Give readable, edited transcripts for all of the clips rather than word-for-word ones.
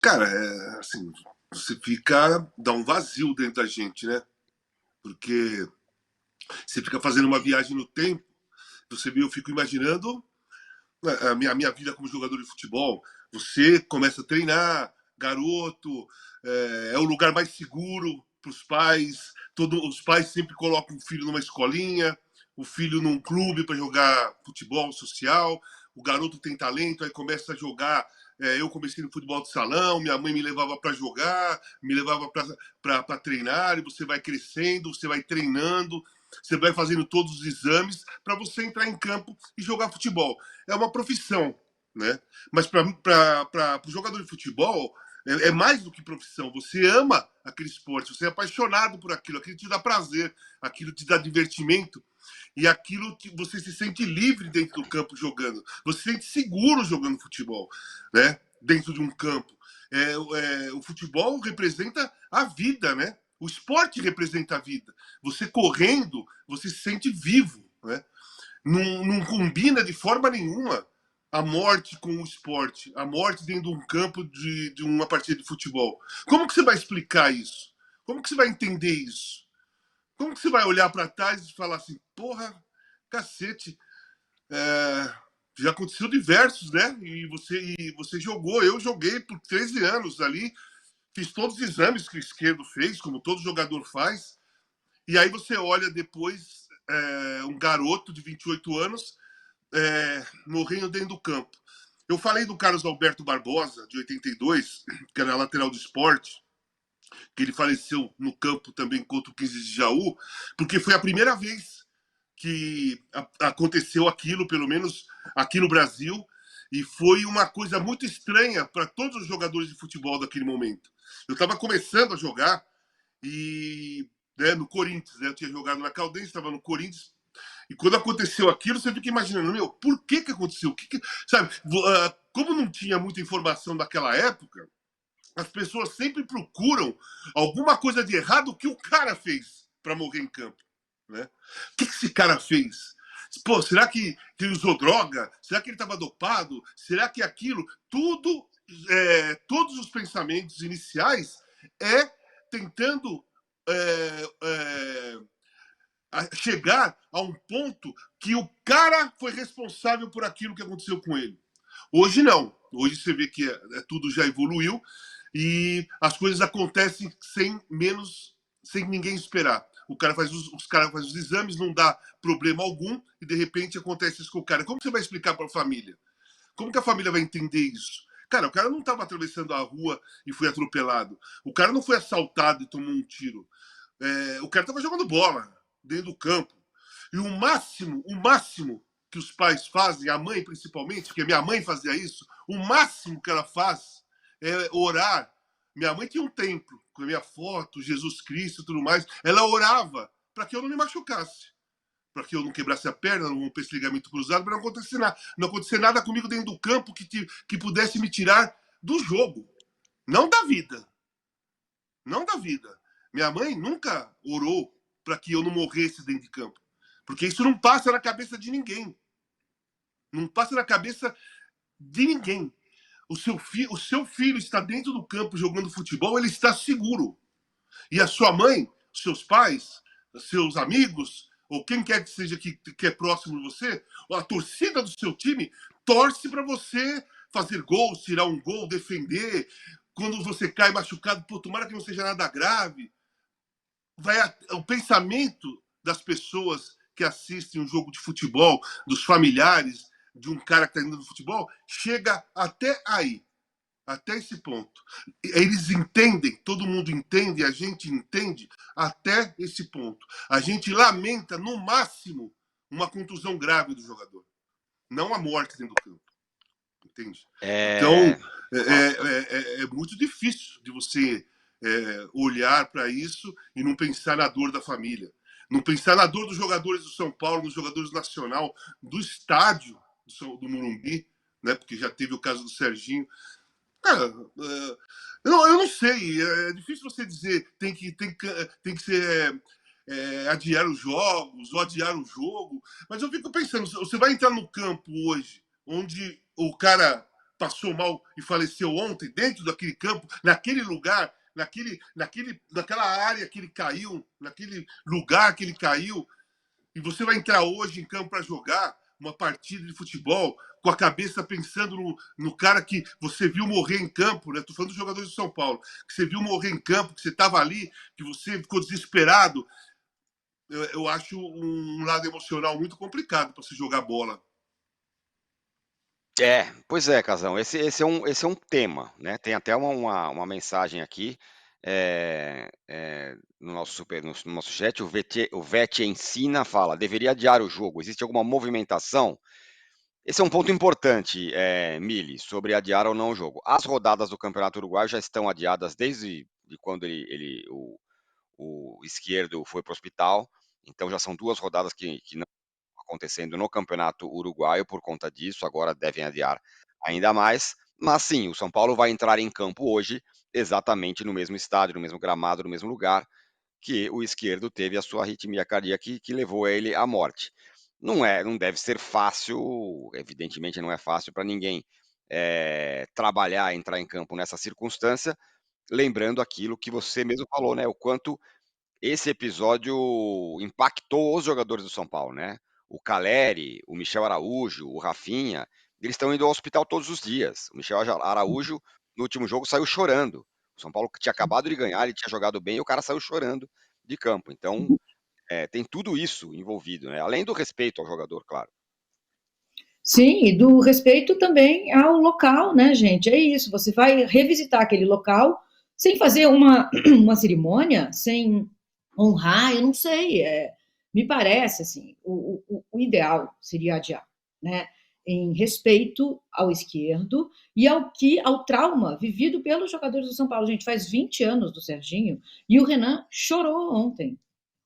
Cara, assim, você dá um vazio dentro da gente, né? Porque você fica fazendo uma viagem no tempo, eu fico imaginando a minha vida como jogador de futebol. Você começa a treinar, garoto, é o lugar mais seguro para os pais. Os pais sempre colocam o filho numa escolinha, o filho num clube para jogar futebol social. O garoto tem talento, aí começa a jogar. Eu comecei no futebol de salão, minha mãe me levava para jogar, me levava para treinar, e você vai crescendo, você vai treinando, você vai fazendo todos os exames para você entrar em campo e jogar futebol. É uma profissão, né? Mas para o jogador de futebol é mais do que profissão. Você ama aquele esporte, você é apaixonado por aquilo te dá prazer, aquilo te dá divertimento e aquilo que você se sente livre dentro do campo jogando. Você se sente seguro jogando futebol, né? Dentro de um campo. O futebol representa a vida, né? O esporte representa a vida. Você correndo, você se sente vivo, né? Não combina de forma nenhuma a morte com o esporte, a morte dentro de um campo de uma partida de futebol. Como que você vai explicar isso? Como que você vai entender isso? Como que você vai olhar para trás e falar assim, porra, cacete, é, já aconteceu diversos, né? E você jogou, eu joguei por 13 anos ali, fiz todos os exames que o esquerdo fez, como todo jogador faz, e aí você olha depois um garoto de 28 anos morrendo dentro do campo. Eu falei do Carlos Alberto Barbosa, de 82, que era lateral do esporte, que ele faleceu no campo também contra o 15 de Jaú, porque foi a primeira vez que aconteceu aquilo, pelo menos aqui no Brasil, e foi uma coisa muito estranha para todos os jogadores de futebol daquele momento. Eu estava começando a jogar e no Corinthians, né? Eu tinha jogado na Caldense, estava no Corinthians, e quando aconteceu aquilo, você fica imaginando, meu, por que aconteceu? Sabe, como não tinha muita informação daquela época, as pessoas sempre procuram alguma coisa de errado que o cara fez para morrer em campo, né? O que esse cara fez? Pô, será que ele usou droga? Será que ele estava dopado? Será que aquilo? Tudo, todos os pensamentos iniciais é tentando chegar a um ponto que o cara foi responsável por aquilo que aconteceu com ele. Hoje não. Hoje você vê que tudo já evoluiu e as coisas acontecem sem ninguém esperar. O cara os caras fazem os exames, não dá problema algum e de repente acontece isso com o cara. Como você vai explicar para a família? Como que a família vai entender isso? Cara, o cara não estava atravessando a rua e foi atropelado. O cara não foi assaltado e tomou um tiro. O cara estava jogando bola dentro do campo. E o máximo que os pais fazem, a mãe principalmente, porque minha mãe fazia isso, o máximo que ela faz é orar. Minha mãe tinha um templo com a minha foto, Jesus Cristo e tudo mais. Ela orava para que eu não me machucasse, para que eu não quebrasse a perna, não rompesse ligamento cruzado, para não acontecer nada comigo dentro do campo que pudesse me tirar do jogo, não da vida, não da vida. Minha mãe nunca orou para que eu não morresse dentro de campo, porque isso não passa na cabeça de ninguém. Não passa na cabeça de ninguém. O seu filho está dentro do campo jogando futebol, ele está seguro. E a sua mãe, seus pais, seus amigos, ou quem quer que seja que é próximo de você, ou a torcida do seu time, torce para você fazer gol, tirar um gol, defender. Quando você cai machucado, pô, tomara que não seja nada grave. O pensamento das pessoas que assistem um jogo de futebol, dos familiares de um cara que está indo no futebol, chega até aí, até esse ponto. Eles entendem, todo mundo entende, a gente entende até esse ponto. A gente lamenta, no máximo, uma contusão grave do jogador, não a morte dentro do campo. Entende? É, Então, é muito difícil de você olhar para isso e não pensar na dor da família. Não pensar na dor dos jogadores do São Paulo, dos jogadores do Nacional, do estádio do Morumbi, né? Porque já teve o caso do Serginho. Cara, eu não sei. É difícil você dizer tem que ser adiar os jogos ou adiar o jogo. Mas eu fico pensando, você vai entrar no campo hoje, onde o cara passou mal e faleceu ontem, dentro daquele campo, naquele lugar, naquela área que ele caiu, naquele lugar que ele caiu, e você vai entrar hoje em campo para jogar uma partida de futebol com a cabeça pensando no cara que você viu morrer em campo, né? Tô falando dos jogadores do São Paulo, que você viu morrer em campo, que você estava ali, que você ficou desesperado. Eu acho um lado emocional muito complicado para se jogar bola. Pois é, Casão, esse é um tema, né, tem até uma mensagem aqui, no nosso chat, o Vete Ensina fala: "Deveria adiar o jogo, existe alguma movimentação?". Esse é um ponto importante, Mili, sobre adiar ou não o jogo. As rodadas do Campeonato Uruguaio já estão adiadas desde de quando o Izquierdo foi para o hospital, então já são 2 rodadas que não estão acontecendo no Campeonato Uruguaio por conta disso, agora devem adiar ainda mais. Mas sim, o São Paulo vai entrar em campo hoje exatamente no mesmo estádio, no mesmo gramado, no mesmo lugar que o Izquierdo teve a sua arritmia cardíaca que levou ele à morte. Não deve ser fácil, evidentemente não é fácil para ninguém, trabalhar, entrar em campo nessa circunstância, lembrando aquilo que você mesmo falou, né, o quanto esse episódio impactou os jogadores do São Paulo, né. O Calleri, o Michel Araújo, o Rafinha, eles estão indo ao hospital todos os dias. O Michel Araújo, no último jogo, saiu chorando. O São Paulo que tinha acabado de ganhar, ele tinha jogado bem e o cara saiu chorando de campo. Então, tem tudo isso envolvido, né, além do respeito ao jogador, claro. Sim, e do respeito também ao local, né, gente? É isso, você vai revisitar aquele local sem fazer uma, uma cerimônia, sem honrar, eu não sei. Me parece assim, o ideal seria adiar, né? Em respeito ao esquerdo e ao trauma vivido pelos jogadores do São Paulo. Gente, faz 20 anos do Serginho e o Renan chorou ontem.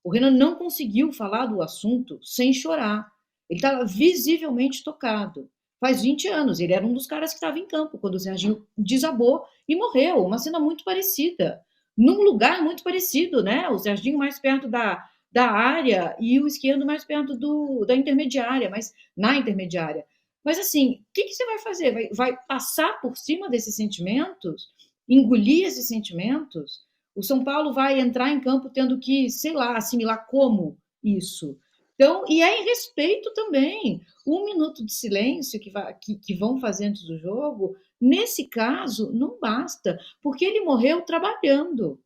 O Renan não conseguiu falar do assunto sem chorar. Ele estava visivelmente tocado. Faz 20 anos, ele era um dos caras que estava em campo quando o Serginho desabou e morreu. Uma cena muito parecida, num lugar muito parecido, né? O Serginho mais perto da área e o esquerdo mais perto da intermediária, mas na intermediária. Mas assim, o que você vai fazer? Vai passar por cima desses sentimentos? Engolir esses sentimentos? O São Paulo vai entrar em campo tendo que, sei lá, assimilar como isso. Então, e é em respeito também. 1 minuto de silêncio que vão fazer antes do jogo, nesse caso, não basta, porque ele morreu trabalhando.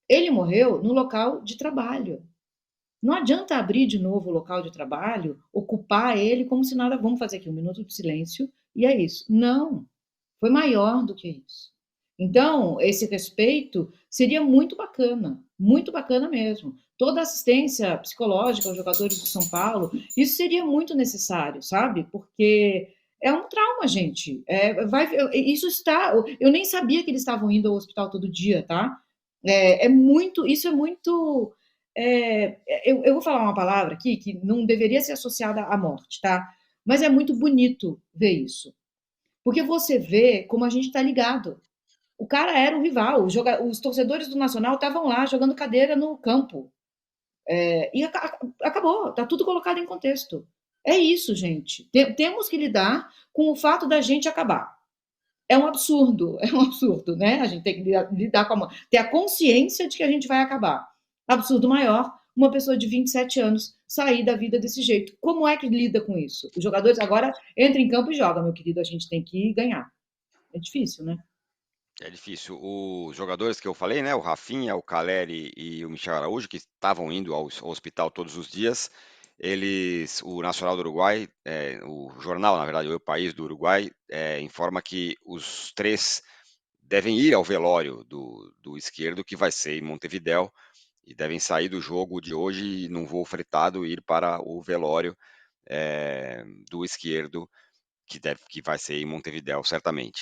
Ele morreu no local de trabalho. Não adianta abrir de novo o local de trabalho, ocupar ele como se nada. Vamos fazer aqui 1 minuto de silêncio e é isso. Não, foi maior do que isso. Então, esse respeito seria muito bacana mesmo. Toda assistência psicológica aos jogadores do São Paulo, isso seria muito necessário, sabe? Porque é um trauma, gente. Isso está. Eu nem sabia que eles estavam indo ao hospital todo dia, tá? Isso é muito. Eu vou falar uma palavra aqui que não deveria ser associada à morte, tá? Mas é muito bonito ver isso. Porque você vê como a gente está ligado. O cara era o rival, os torcedores do Nacional estavam lá jogando cadeira no campo. E acabou, está tudo colocado em contexto. É isso, gente. Temos que lidar com o fato da gente acabar. É um absurdo, né? A gente tem que lidar ter a consciência de que a gente vai acabar. Absurdo maior, uma pessoa de 27 anos sair da vida desse jeito. Como é que lida com isso? Os jogadores agora entram em campo e jogam, meu querido, a gente tem que ganhar. É difícil, né? É difícil. Os jogadores que eu falei, né, o Rafinha, o Calleri e o Michel Araújo, que estavam indo ao hospital todos os dias, o Nacional do Uruguai, o jornal, na verdade, o País do Uruguai, informa que os 3 devem ir ao velório do esquerdo, que vai ser em Montevidéu, e devem sair do jogo de hoje num voo fretado e ir para o velório do esquerdo, que vai ser em Montevidéu, certamente.